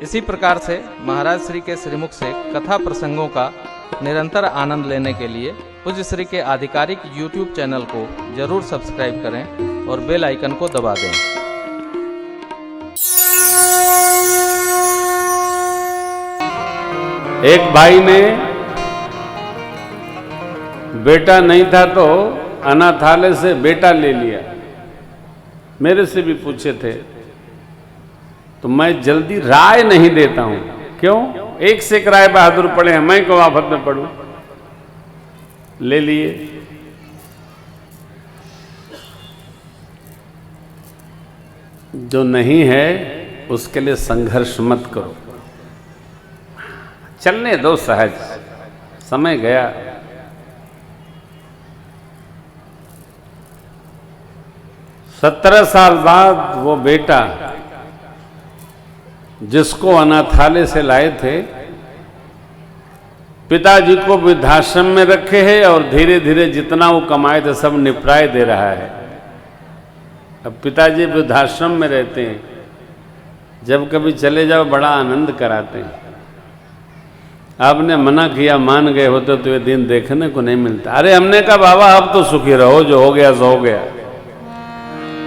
इसी प्रकार से महाराज श्री के श्रीमुख से कथा प्रसंगों का निरंतर आनंद लेने के लिए पूज्य श्री के आधिकारिक YouTube चैनल को जरूर सब्सक्राइब करें और बेल आइकन को दबा दें। एक भाई ने बेटा नहीं था तो अनाथालय से बेटा ले लिया। मेरे से भी पूछे थे तो मैं जल्दी राय नहीं देता हूं। क्यों? एक से एक राय बहादुर पड़े हैं, मैं क्यों आफत में पढ़ूं। ले लिए। जो नहीं है उसके लिए संघर्ष मत करो, चलने दो, सहज। समय गया। सत्रह साल बाद वो बेटा जिसको अनाथालय से लाए थे, पिताजी को वृद्धाश्रम में रखे हैं और धीरे धीरे जितना वो कमाए थे सब निपटाए दे रहा है। अब पिताजी वृद्धाश्रम में रहते हैं, जब कभी चले जाओ बड़ा आनंद कराते हैं। आपने मना किया, मान गए होते तो ये दिन देखने को नहीं मिलता। अरे हमने कहा बाबा अब तो सुखी रहो, जो हो गया सो हो गया।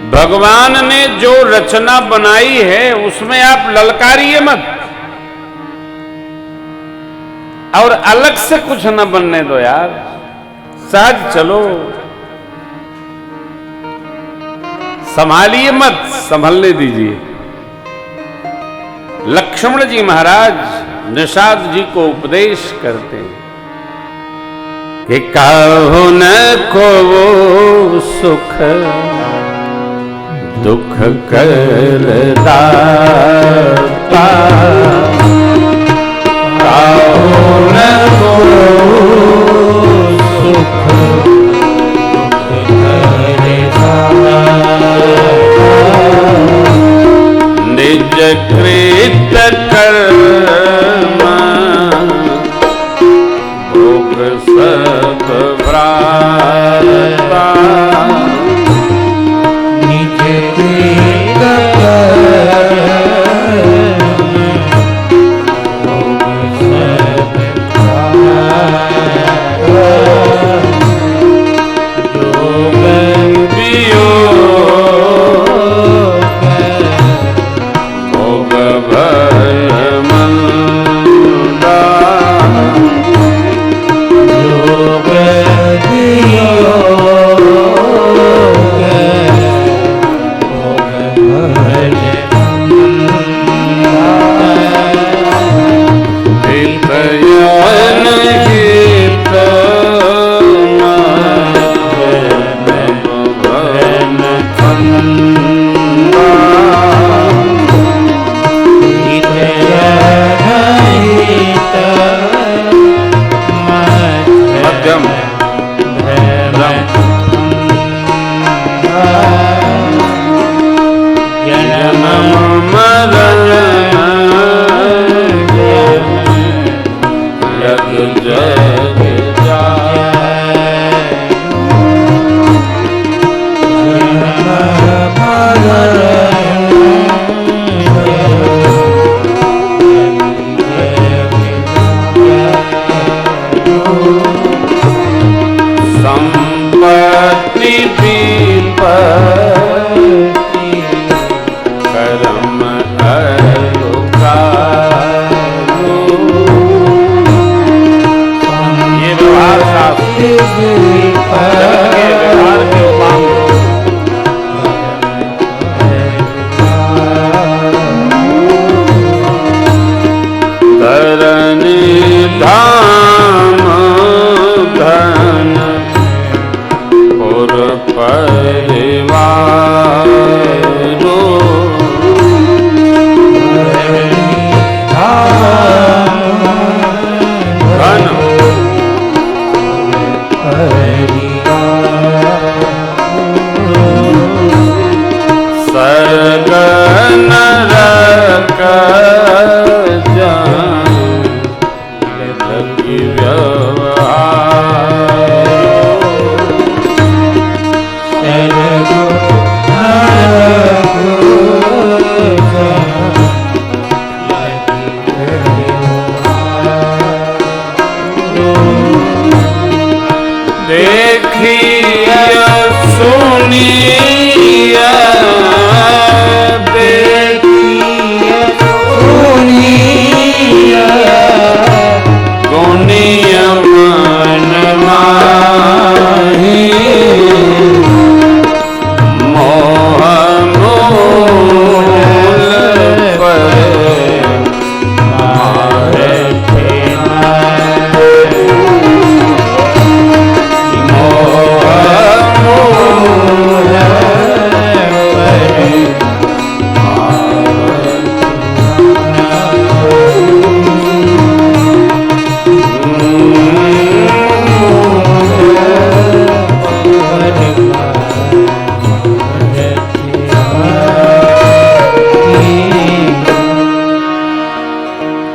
भगवान ने जो रचना बनाई है उसमें आप ललकारिए मत और अलग से कुछ न बनने दो यार, सहज चलो। संभालिए मत, संभलने दीजिए। लक्ष्मण जी महाराज निषाद जी को उपदेश करते हैं कि काहु न को वो सुख दुख करदाता, काहु न को सुख दुख करदाता, निज कृत कर्म भोग सब भ्राता, निज कृत कर्म भोग सब भ्राता, जोग वियोग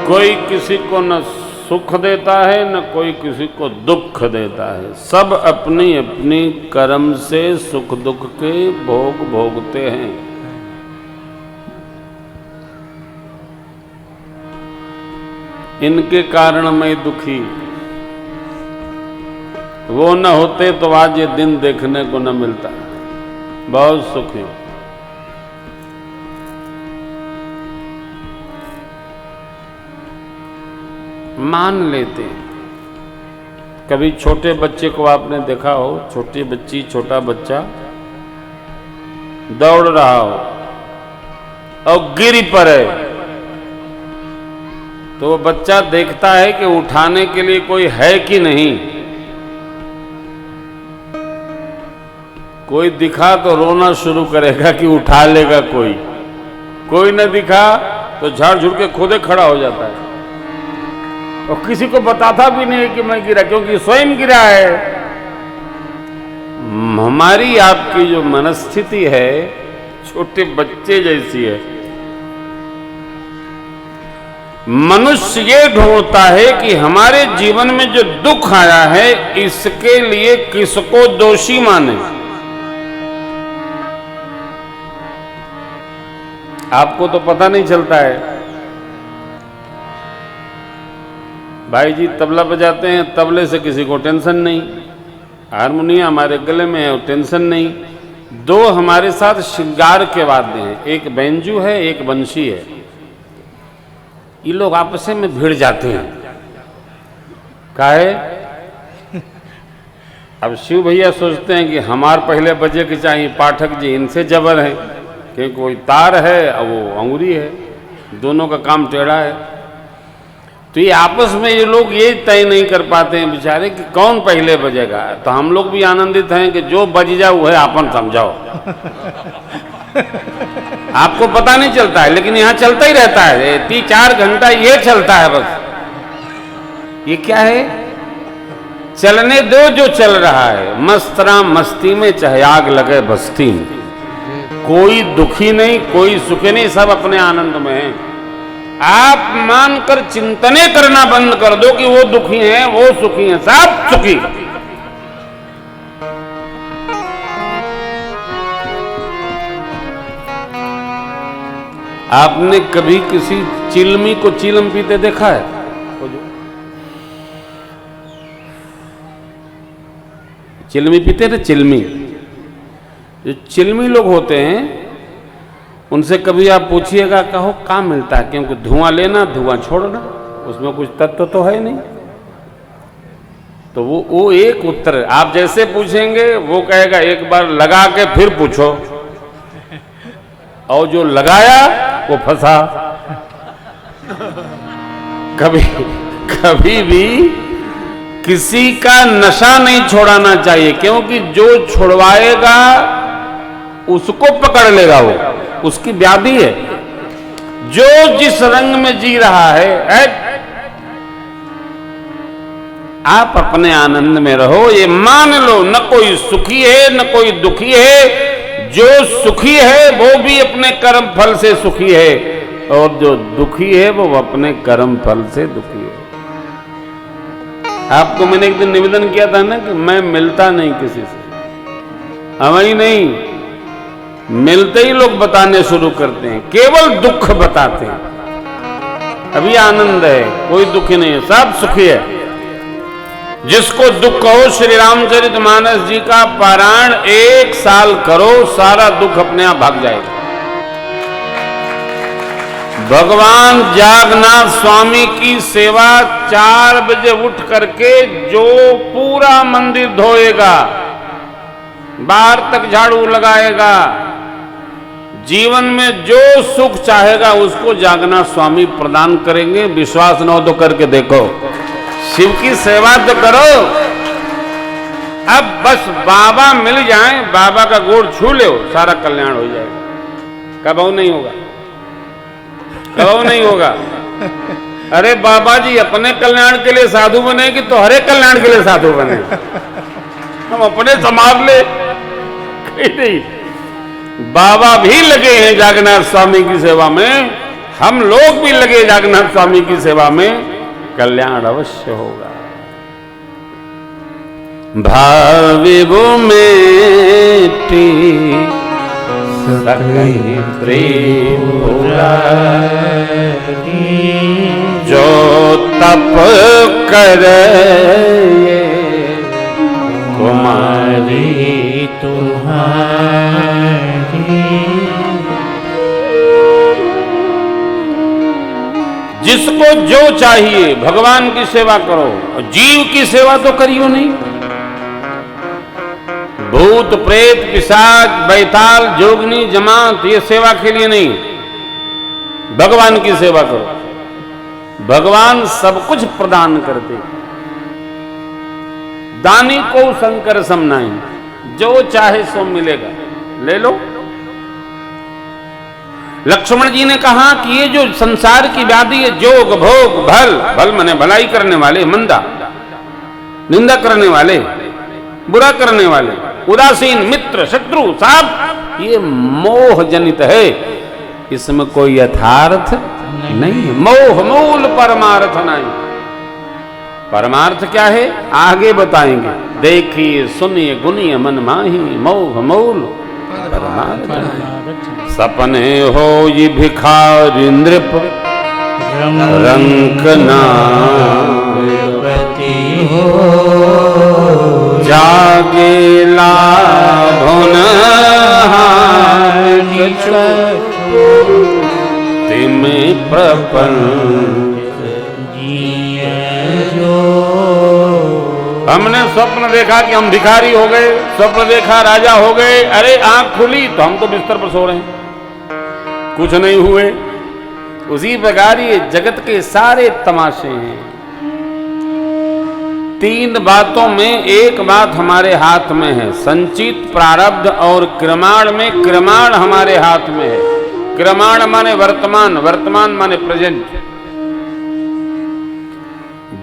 कोई किसी को न सुख देता है न कोई किसी को दुख देता है। सब अपनी अपनी कर्म से सुख दुख के भोग भोगते हैं। इनके कारण मैं दुखी, वो न होते तो आज ये दिन देखने को न मिलता। बहुत सुखी मान लेते हैं। कभी छोटे बच्चे को आपने देखा हो, छोटी बच्ची छोटा बच्चा दौड़ रहा हो और गिर पड़े तो वो बच्चा देखता है कि उठाने के लिए कोई है कि नहीं। कोई दिखा तो रोना शुरू करेगा कि उठा लेगा कोई, कोई न दिखा तो झाड़ झुड़ के खुद खड़ा हो जाता है और किसी को बताता भी नहीं कि मैं गिरा, क्योंकि स्वयं गिरा है। हमारी आपकी जो मनस्थिति है छोटे बच्चे जैसी है। मनुष्य ये ढूंढता है कि हमारे जीवन में जो दुख आया है इसके लिए किसको दोषी माने। आपको तो पता नहीं चलता है। भाई जी तबला बजाते हैं, तबले से किसी को टेंशन नहीं, हारमोनियम हमारे गले में है, टेंशन नहीं। दो हमारे साथ श्रृंगार के वाद्य हैं, एक बैंजू है एक बंशी है। ये लोग आपस में भिड़ जाते हैं। काहे? अब शिव भैया सोचते हैं कि हमार पहले बजे के चाहिए, पाठक जी इनसे जबर है क्योंकि कोई तार है और वो अंगुरी है, दोनों का काम टेढ़ा है। तो ये आपस में ये लोग ये तय नहीं कर पाते हैं बेचारे कि कौन पहले बजेगा। तो हम लोग भी आनंदित हैं कि जो बज जाओ वह आपन समझाओ। आपको पता नहीं चलता है लेकिन यहाँ चलता ही रहता है, 3-4 घंटा ये चलता है बस। ये क्या है? चलने दो जो चल रहा है, मस्तराम मस्ती में चाहे आग लगे बस्ती में। कोई दुखी नहीं कोई सुखी नहीं, सब अपने आनंद में है। आप मानकर चिंतने करना बंद कर दो कि वो दुखी हैं वो सुखी हैं, सब सुखी। आपने कभी किसी चिलमी को चिलम पीते देखा है? चिलमी पीते ना, चिलमी। जो चिलमी लोग होते हैं उनसे कभी आप पूछिएगा कहो कहाँ मिलता है, क्योंकि धुआं लेना धुआं छोड़ना, उसमें कुछ तत्व तो है नहीं। तो वो एक उत्तर आप जैसे पूछेंगे वो कहेगा एक बार लगा के फिर पूछो, और जो लगाया वो फंसा। कभी भी किसी का नशा नहीं छोड़ाना चाहिए, क्योंकि जो छुड़वाएगा उसको पकड़ लेगा, वो उसकी व्याधि है। जो जिस रंग में जी रहा है आप अपने आनंद में रहो। ये मान लो न कोई सुखी है न कोई दुखी है। जो सुखी है वो भी अपने कर्म फल से सुखी है, और जो दुखी है वो अपने कर्म फल से दुखी है। आपको मैंने एक दिन निवेदन किया था ना कि मैं मिलता नहीं किसी से, हमें नहीं मिलते ही लोग बताने शुरू करते हैं, केवल दुख बताते हैं। अभी आनंद है, कोई दुखी नहीं है, सब सुखी है। जिसको दुख हो श्री रामचरितमानस जी का पारायण 1 साल करो, सारा दुख अपने आप भाग जाएगा। भगवान जागनाथ स्वामी की सेवा 4 बजे उठ करके जो पूरा मंदिर धोएगा, बाहर तक झाड़ू लगाएगा, जीवन में जो सुख चाहेगा उसको जागनाथ स्वामी प्रदान करेंगे। विश्वास न हो तो करके देखो, शिव की सेवा तो करो। अब बस बाबा मिल जाएं, बाबा का गोड़ छू ले, सारा कल्याण हो जाएगा। कब नहीं होगा, कब नहीं होगा। अरे बाबा जी अपने कल्याण के लिए साधु बने कि तो हरे कल्याण के लिए साधु बने? हम अपने समाज ले नहीं। बाबा भी लगे हैं जागनाथ स्वामी की सेवा में, हम लोग भी लगे जागन्नाथ स्वामी की सेवा में, कल्याण अवश्य होगा। भाविबो में सकहि प्रेम जो तप करे कुमारी तुम्हारी। जिसको जो चाहिए भगवान की सेवा करो, जीव की सेवा तो करियो नहीं। भूत प्रेत पिशाच बैताल जोगनी जमात ये सेवा के लिए नहीं, भगवान की सेवा करो। भगवान सब कुछ प्रदान करते, दानी को शंकर समनाई, जो चाहे सो मिलेगा, ले लो। लक्ष्मण जी ने कहा कि ये जो संसार की व्याधि है, जोग भोग भल, भल माने भलाई करने वाले, मंदा निंदा करने वाले, बुरा करने वाले, उदासीन मित्र शत्रु साब, ये मोह जनित है, इसमें कोई यथार्थ नहीं। मोह मूल परमार्थ नहीं। परमार्थ क्या है आगे बताएंगे। देखिए सुनिए गुनिए मन माही, मोह मूल परमार्थ। सपने हो ये भिखारी नृप रंक हो, जागे लाभन तिम प्रपंच हमने स्वप्न देखा कि हम भिखारी हो गए, स्वप्न देखा राजा हो गए, अरे आंख खुली तो हम तो बिस्तर पर सो रहे हैं, कुछ नहीं हुए। उसी प्रकार ये जगत के सारे तमाशे हैं। तीन बातों में एक बात हमारे हाथ में है, संचित प्रारब्ध और क्रमाण में क्रमाण हमारे हाथ में है। क्रमाण माने वर्तमान, वर्तमान माने प्रेजेंट।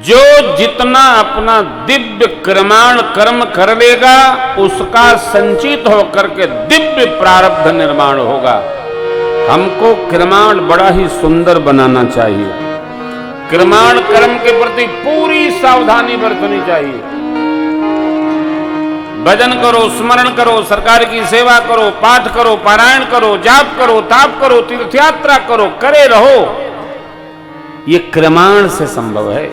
जो जितना अपना दिव्य क्रमाण कर्म कर लेगा उसका संचित होकर के दिव्य प्रारब्ध निर्माण होगा। हमको क्रमाण बड़ा ही सुंदर बनाना चाहिए। क्रमाण कर्म के प्रति पूरी सावधानी बरतनी चाहिए। भजन करो, स्मरण करो, सरकार की सेवा करो, पाठ करो, पारायण करो, जाप करो, ताप करो, तीर्थ यात्रा करो, करे रहो। ये क्रमाण से संभव है।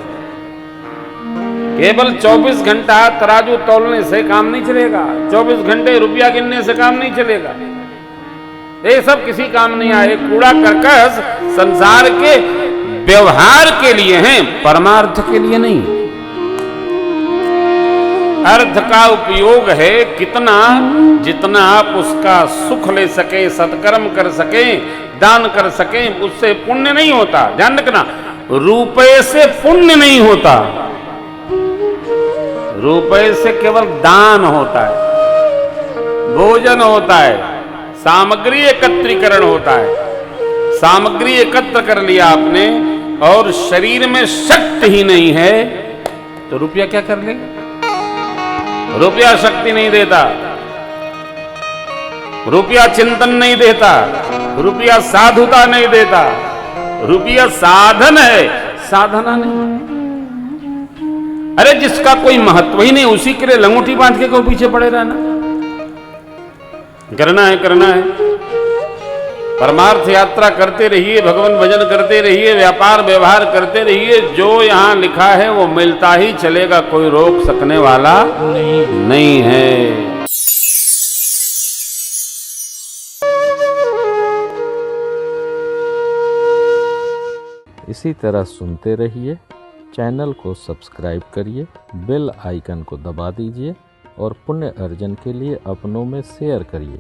केवल 24 घंटा तराजू तौलने से काम नहीं चलेगा, 24 घंटे रुपया गिनने से काम नहीं चलेगा। ये सब किसी काम नहीं आए। कूड़ा करकस संसार के व्यवहार के लिए हैं, परमार्थ के लिए नहीं। अर्थ का उपयोग है कितना, जितना आप उसका सुख ले सके, सत्कर्म कर सके, दान कर सके, उससे पुण्य नहीं होता। ध्यान रखना, रुपए से पुण्य नहीं होता, रुपए से केवल दान होता है, भोजन होता है, सामग्री एकत्रीकरण होता है। सामग्री एकत्र कर लिया आपने और शरीर में शक्ति ही नहीं है तो रुपया क्या कर लेगा? रुपया शक्ति नहीं देता, रुपया चिंतन नहीं देता, रुपया साधुता नहीं देता। रुपया साधन है, साधना नहीं। अरे जिसका कोई महत्व ही नहीं उसी के लिए लंगोटी बांध के क्यों पीछे पड़े रहना? करना है, करना है। परमार्थ यात्रा करते रहिए, भगवान भजन करते रहिए, व्यापार व्यवहार करते रहिए। जो यहां लिखा है वो मिलता ही चलेगा, कोई रोक सकने वाला नहीं है। इसी तरह सुनते रहिए, चैनल को सब्सक्राइब करिए, बेल आइकन को दबा दीजिए और पुण्य अर्जन के लिए अपनों में शेयर करिए।